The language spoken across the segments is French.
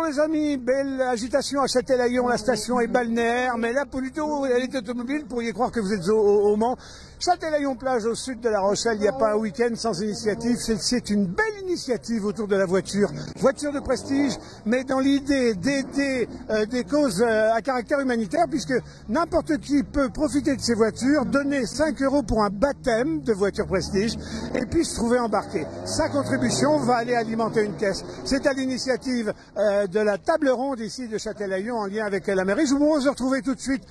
Les amis, belle agitation à Châtelaillon, la station est balnéaire, mais là plutôt elle est automobile, vous pourriez croire que vous êtes au Mans. Châtelaillon plage au sud de La Rochelle, il n'y a pas un week-end sans initiative, c'est une belle initiative autour de la voiture, voiture de prestige, mais dans l'idée d'aider des causes à caractère humanitaire, puisque n'importe qui peut profiter de ces voitures, donner 5 € pour un baptême de voiture prestige, et puis se trouver embarqué. Sa contribution va aller alimenter une caisse. C'est à l'initiative de la table ronde ici de Châtelaillon en lien avec la mairie. Je vous propose de retrouver tout de suite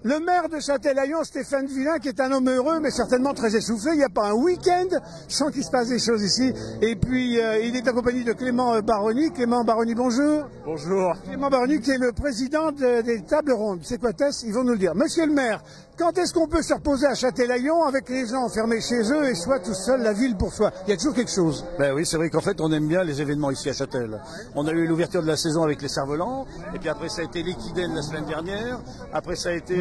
le maire de Châtelaillon, Stéphane Villain, qui est un homme heureux, mais certainement très essoufflé. Il n'y a pas un week-end sans qu'il se passe des choses ici. Et puis, il est accompagné de Clément Baroni. Clément Baroni, bonjour. Bonjour. Clément Baroni, qui est le président des tables rondes. C'est quoi, Tess? Ils vont nous le dire. Monsieur le maire, quand est-ce qu'on peut se reposer à Châtelaillon avec les gens enfermés chez eux et soit tout seul, la ville pour soi? Il y a toujours quelque chose. Ben oui, c'est vrai qu'en fait, on aime bien les événements ici à Châtel. On a eu l'ouverture de la saison avec les cerfs-volants, et puis après ça a été l'Équidène la semaine dernière. Après ça a été,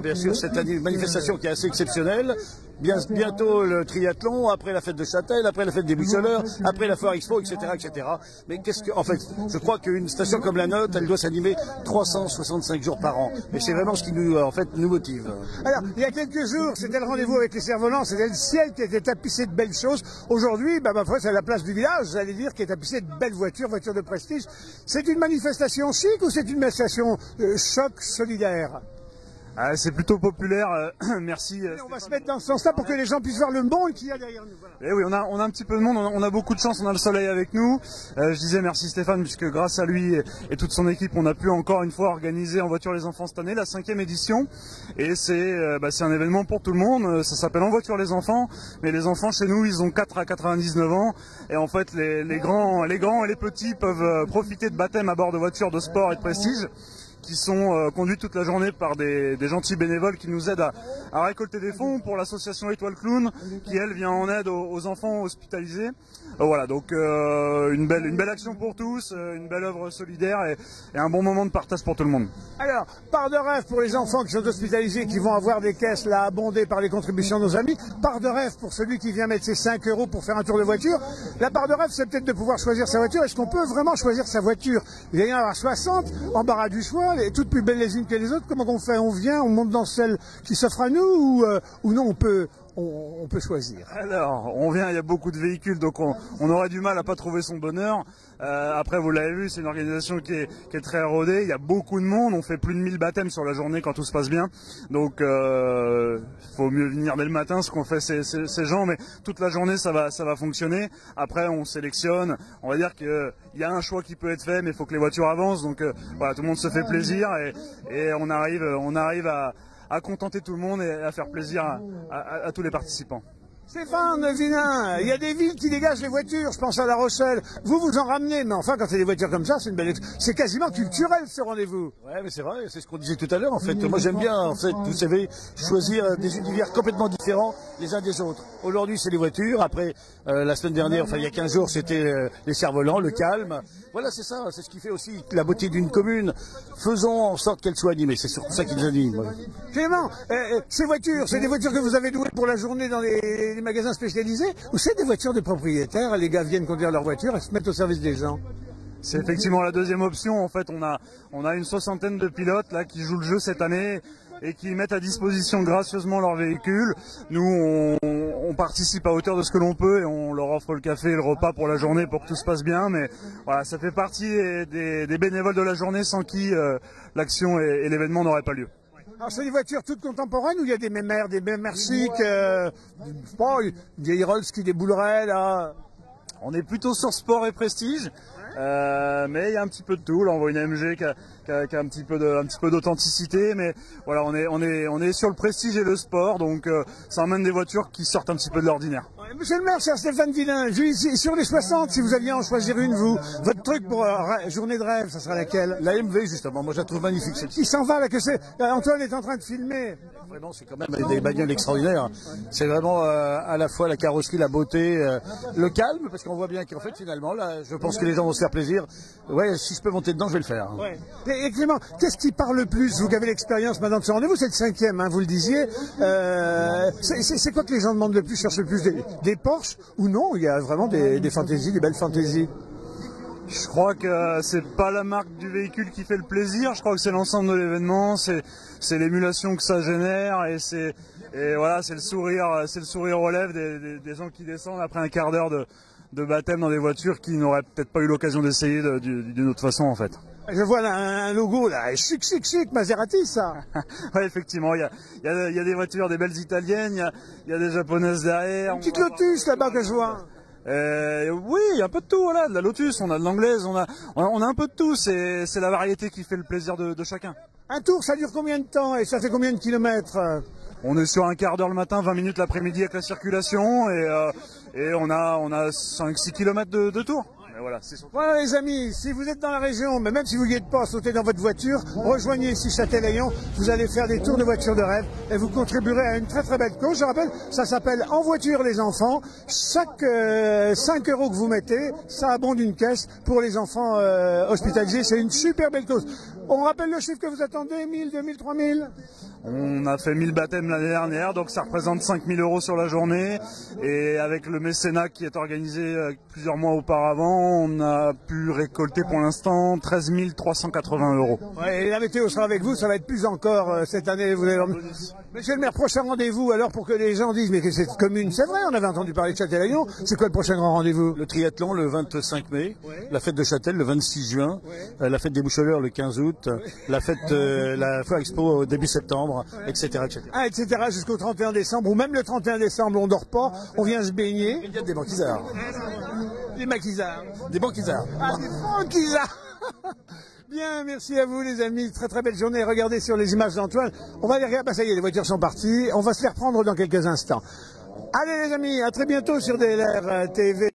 bien sûr, cette manifestation qui est assez exceptionnelle. Bientôt le triathlon, après la fête de Châtel, après la fête des Buceleurs, après la foire expo, etc., etc. Mais en fait, je crois qu'une station comme la nôtre, elle doit s'animer 365 jours par an. Et c'est vraiment ce qui nous motive. Alors, il y a quelques jours, c'était le rendez-vous avec les cerfs-volants, c'était le ciel qui était tapissé de belles choses. Aujourd'hui, ma foi, c'est la place du village, j'allais dire, qui est tapissé de belles voitures, voitures de prestige. C'est une manifestation chic ou c'est une manifestation choc solidaire? C'est plutôt populaire, merci. On va se mettre dans ce sens-là pour que les gens puissent voir le monde qu'il y a derrière nous. Voilà. Et oui, on a un petit peu de monde, on a beaucoup de chance, on a le soleil avec nous. Je disais merci Stéphane, puisque grâce à lui et toute son équipe, on a pu encore une fois organiser En Voiture les Enfants cette année, la 5e édition. Et c'est un événement pour tout le monde, ça s'appelle En Voiture les Enfants. Mais les enfants chez nous, ils ont 4 à 99 ans. Et en fait, les grands et les petits peuvent profiter de baptêmes à bord de voitures de sport et de prestige, qui sont conduites toute la journée par des gentils bénévoles qui nous aident à récolter des fonds pour l'association Étoile Clown, qui elle vient en aide aux enfants hospitalisés. Voilà, donc une belle action pour tous, une belle œuvre solidaire et un bon moment de partage pour tout le monde. Alors, part de rêve pour les enfants qui sont hospitalisés, qui vont avoir des caisses là abondées par les contributions de nos amis. Part de rêve pour celui qui vient mettre ses 5 € pour faire un tour de voiture. La part de rêve, c'est peut-être de pouvoir choisir sa voiture. Est-ce qu'on peut vraiment choisir sa voiture? Il va y en avoir 60, embarras du choix, toutes plus belles les unes que les autres. Comment on fait? On vient, on monte dans celle qui s'offre à nous ou non, on peut choisir? Alors, on vient, il y a beaucoup de véhicules, donc on aurait du mal à pas trouver son bonheur. Après, vous l'avez vu, c'est une organisation qui est très rodée. Il y a beaucoup de monde. On fait plus de 1000 baptêmes sur la journée quand tout se passe bien. Donc, faut mieux venir dès le matin, ce qu'on fait ces gens. Mais toute la journée, ça va fonctionner. Après, on sélectionne. On va dire qu'il y a un choix qui peut être fait, mais il faut que les voitures avancent. Donc, voilà, tout le monde se fait plaisir et on arrive à contenter tout le monde et à faire plaisir à tous les participants. Stéphane Villain, il y a des villes qui dégagent les voitures, je pense à La Rochelle. Vous en ramenez, mais enfin, quand c'est des voitures comme ça, c'est quasiment culturel ce rendez-vous. Ouais, mais c'est vrai, c'est ce qu'on disait tout à l'heure, en fait. Moi, j'aime bien, en fait, vous savez, choisir des univers complètement différents les uns des autres. Aujourd'hui, c'est les voitures. Après, la semaine dernière, enfin, il y a 15 jours, c'était les cerfs-volants, le calme. Voilà, c'est ça, c'est ce qui fait aussi la beauté d'une commune. Faisons en sorte qu'elle soit animée, c'est surtout ça qui nous anime. Ouais. Clément, ces voitures, c'est des voitures que vous avez louées pour la journée dans les magasins spécialisés ou c'est des voitures de propriétaires? Les gars viennent conduire leur voiture et se mettent au service des gens? C'est effectivement la deuxième option. En fait, on a une 60aine de pilotes là qui jouent le jeu cette année et qui mettent à disposition gracieusement leur véhicule. Nous, on participe à hauteur de ce que l'on peut et on leur offre le café et le repas pour la journée pour que tout se passe bien. Mais voilà, ça fait partie des bénévoles de la journée sans qui l'action et l'événement n'auraient pas lieu. Alors, c'est des voitures toutes contemporaines ou il y a des mémères chics, une vieille Rolls qui déboulerait là? On est plutôt sur sport et prestige. Mais il y a un petit peu de tout. Là, on voit une AMG qui a un petit peu d'authenticité, mais voilà, on est sur le prestige et le sport, donc ça emmène des voitures qui sortent un petit peu de l'ordinaire. Monsieur le maire, cher Stéphane Villain, sur les 60, si vous aviez à en choisir une, vous, votre truc pour journée de rêve, ça sera laquelle? La MV, justement, moi je la trouve magnifique. Qui s'en va là, Antoine est en train de filmer. Vraiment, c'est quand même des bagnoles extraordinaires. C'est vraiment à la fois la carrosserie, la beauté, le calme, parce qu'on voit bien qu'en fait, finalement, là, je pense que les gens vont se faire plaisir. Ouais, si je peux monter dedans, je vais le faire. Ouais. Et Clément, qu'est-ce qui parle le plus? Vous qui avez l'expérience maintenant de ce rendez-vous, c'est le 5e, hein, vous le disiez. C'est quoi que les gens demandent le plus, cherchent le plus? Des Porsche ou non? Il y a vraiment des fantaisies, des belles fantaisies. Je crois que c'est pas la marque du véhicule qui fait le plaisir, je crois que c'est l'ensemble de l'événement, c'est l'émulation que ça génère et voilà, c'est le sourire aux lèvres des gens qui descendent après un quart d'heure de baptême dans des voitures qui n'auraient peut-être pas eu l'occasion d'essayer d'une autre façon en fait. Je vois là un logo là, chic, Maserati ça. Ouais, effectivement, il y a des voitures, des belles italiennes, il y a des japonaises derrière. Une petite Lotus là-bas que je vois. Oui, il y a un peu de tout, voilà, de la Lotus, on a de l'anglaise, on a un peu de tout, c'est la variété qui fait le plaisir de chacun. Un tour, ça dure combien de temps et ça fait combien de kilomètres? On est sur un quart d'heure le matin, 20 minutes l'après-midi avec la circulation et on a 5-6 km de tour. Et voilà, voilà les amis, si vous êtes dans la région, mais même si vous n'y êtes pas, sautez dans votre voiture, rejoignez ici Châtelaillon, vous allez faire des tours de voiture de rêve et vous contribuerez à une très très belle cause. Je rappelle, ça s'appelle En voiture les enfants. Chaque 5 € que vous mettez, ça abonde une caisse pour les enfants hospitalisés. C'est une super belle cause. On rappelle le chiffre que vous attendez, 1000, 2000, 3000? On a fait 1000 baptêmes l'année dernière, donc ça représente 5000 € sur la journée. Et avec le mécénat qui est organisé plusieurs mois auparavant, on a pu récolter pour l'instant 13 380 €. Ouais, et la météo sera avec vous, ça va être plus encore cette année. Vous allez... Monsieur le maire, prochain rendez-vous alors pour que les gens disent mais que cette commune, c'est vrai, on avait entendu parler de Châtelaillon. C'est quoi le prochain grand rendez-vous? Le triathlon le 25 mai, ouais. La fête de Châtel le 26 juin, ouais. La fête des Boucholeurs le 15 août, ouais. La fête, la Foire Expo au début septembre, ouais. etc. Ah, etc. jusqu'au 31 décembre, ou même le 31 décembre, on dort pas, on vient se baigner. Il y a des banquisards. Des maquisards. Des banquisards. Ah, des banquisards. Bien, merci à vous les amis, très très belle journée. Regardez sur les images d'Antoine. On va les regarder, bah ça y est, les voitures sont parties. On va se les reprendre dans quelques instants. Allez les amis, à très bientôt sur DLR TV.